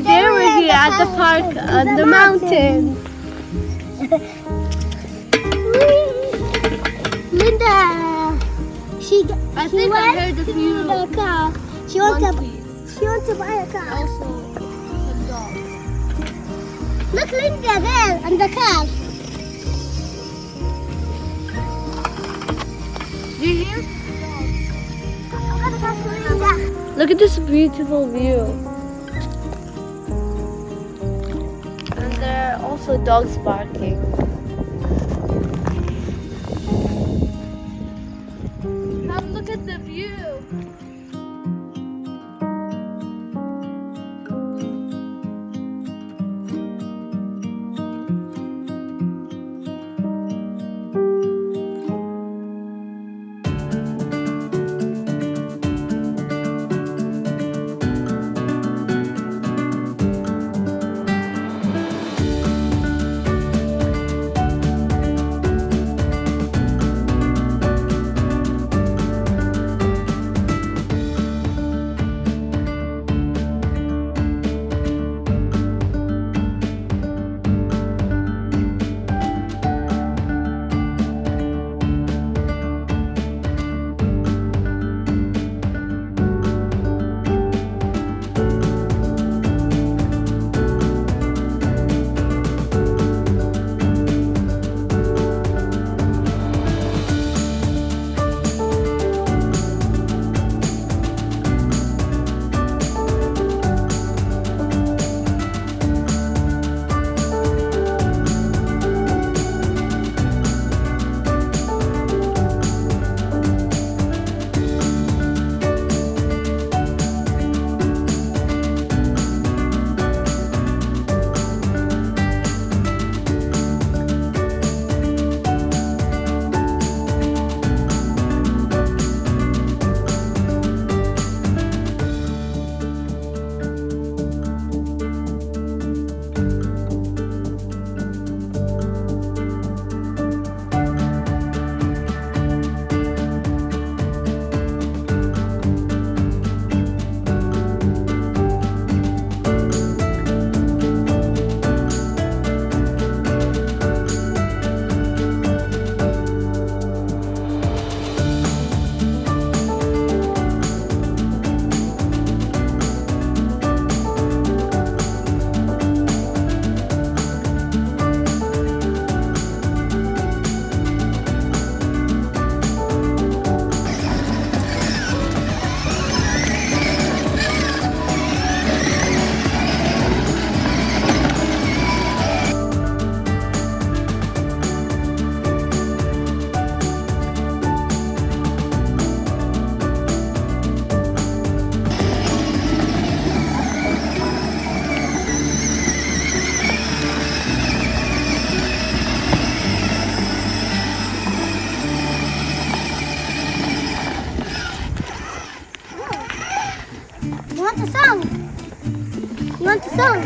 today we're here at the park on the mountain. Linda, I think I heard a few the car. She wants to buy a car. Also, some dogs. Look, Linda, there on the car. Do you hear? I'm gonna go to Linda. Look at this beautiful view. And there are also dogs barking. Now look at the view. You want the song? You want the song?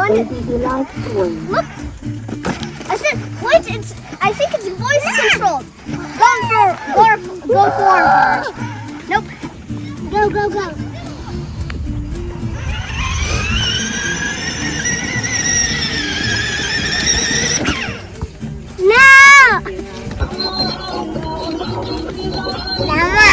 want Maybe you like swing. look. I said, wait, I think it's voice controlled. Go forward. Nope. Go. No! Mama.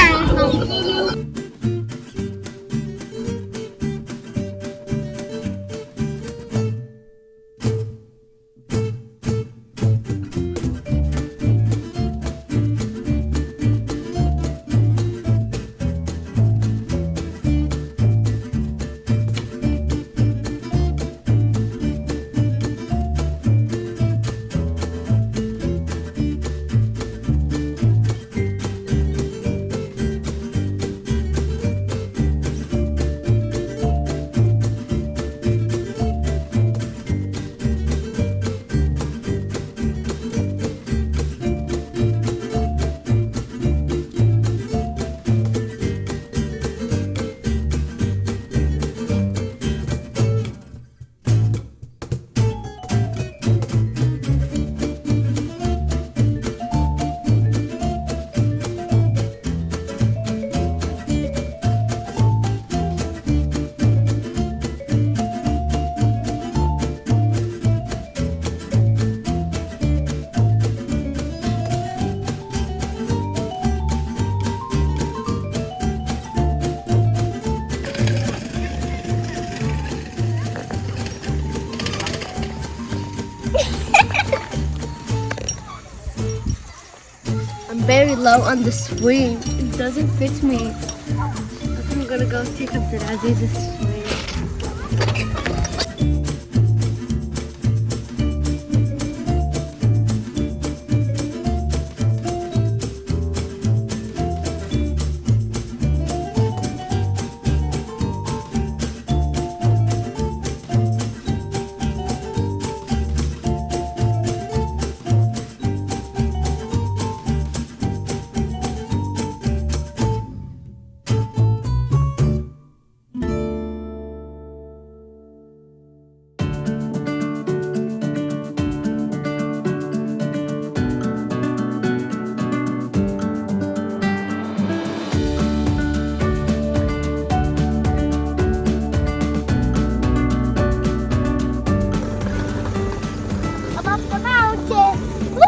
I'm very low on the swing. It doesn't fit me. I think I'm gonna go take up the Aziz's swing. Up the mountain. Woo!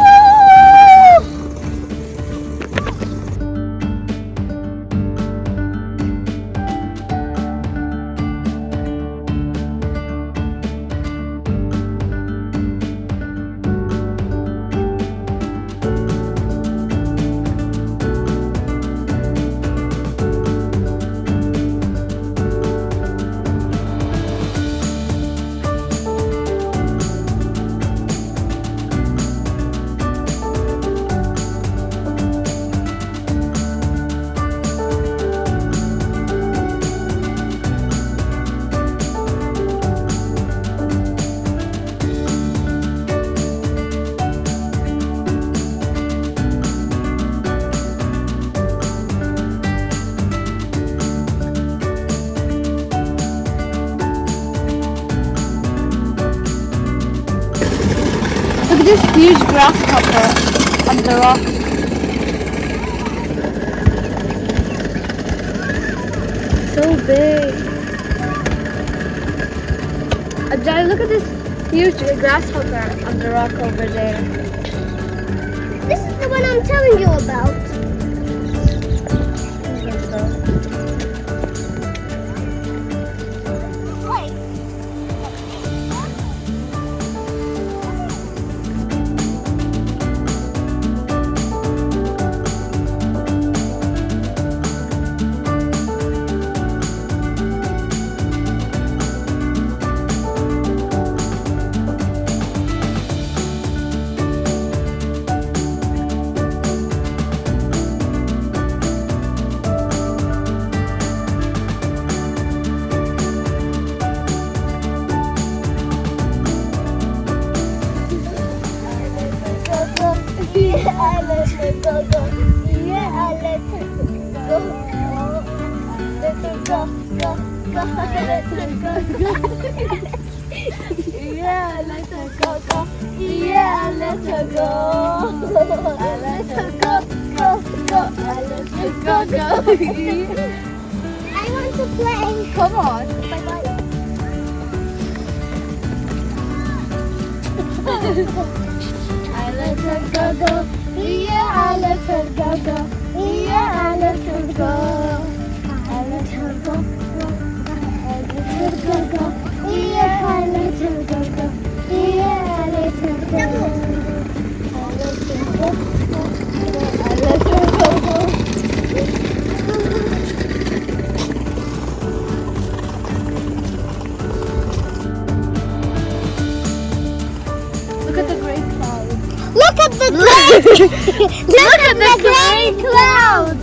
Look at this huge grasshopper on the rock. So big. Abdullah, look at this huge grasshopper on the rock over there. This is the one I'm telling you about. I think so. Wait. I let it go, go. Yeah, I let it go. Let it go, go, go. Let it go, go. Yeah, let's go, go. Yeah, let's go. Let's go, go, go. Let's go, go. I want to play. Come on. Bye-bye. I let her go, go. Yeah, I let her go, go. Yeah, I let her go. I let her go, go. I let her go, go. Yeah, I let her go, go. Yeah, I let her go. I let her go, go. I let her go, go. Look at the gray clouds. Look at the gray. Look at the gray clouds.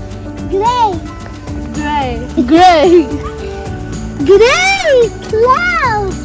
Gray. Gray. Gray clouds.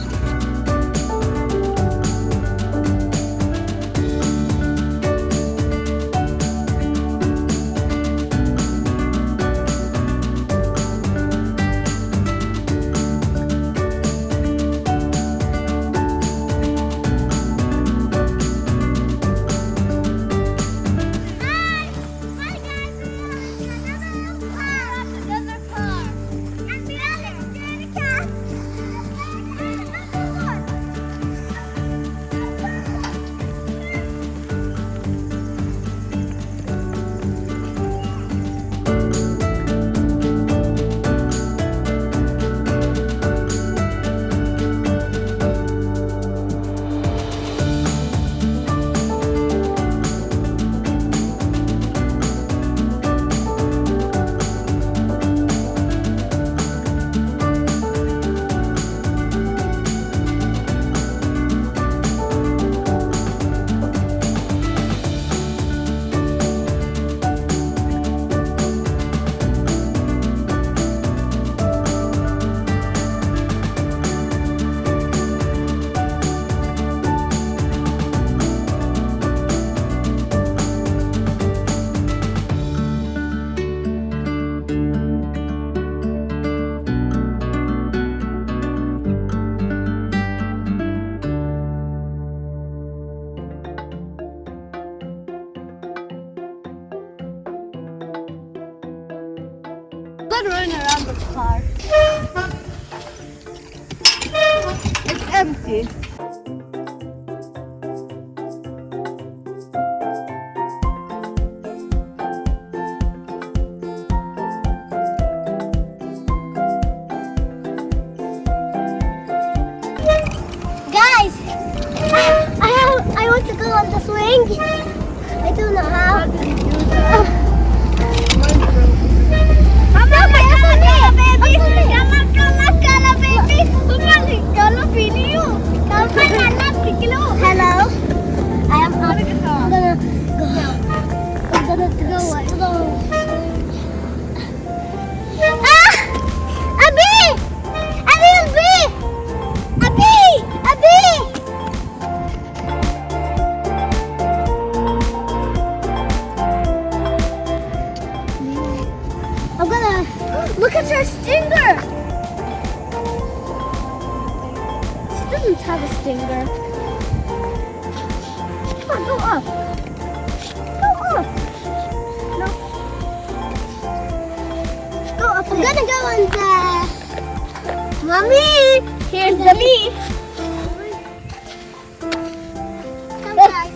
Let's run around the park. It's empty. Guys, I want to go on the swing. I don't know how. How did you do that? Hello. I am I'm gonna go. Ah! A bee! A little bee! A bee! A bee! I'm gonna look at her stinger. She doesn't have a stinger. Come on, go up. Go up. No. Go up. I'm gonna go on the. Mommy, here's the bee. Come, guys.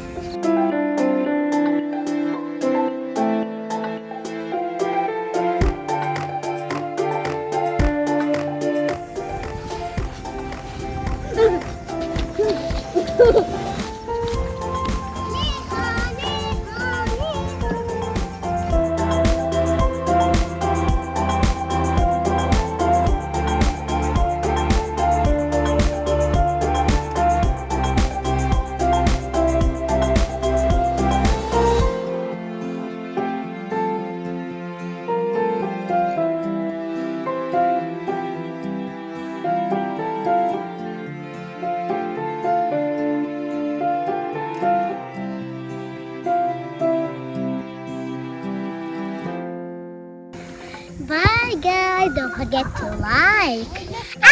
Bye guys, don't forget to like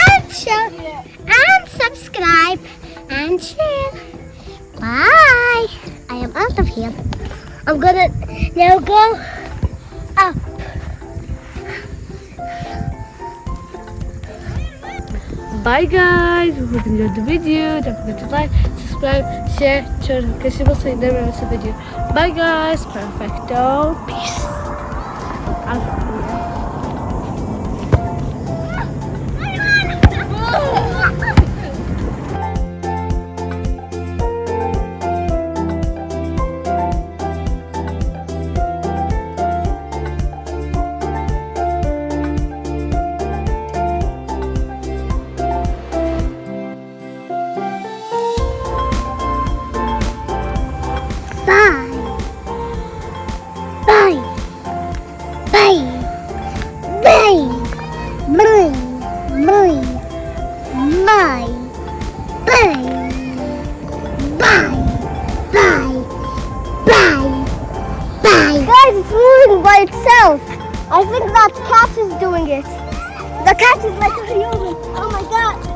and share and subscribe and share. Bye. I am out of here. I'm gonna now go up. Bye guys. We hope you enjoyed the video. Don't forget to like, subscribe, share, turn because you will see the next video. Bye guys. Perfecto. Peace. Guys, it's moving by itself. I think that cat is doing it. The cat is like a human. Oh my god.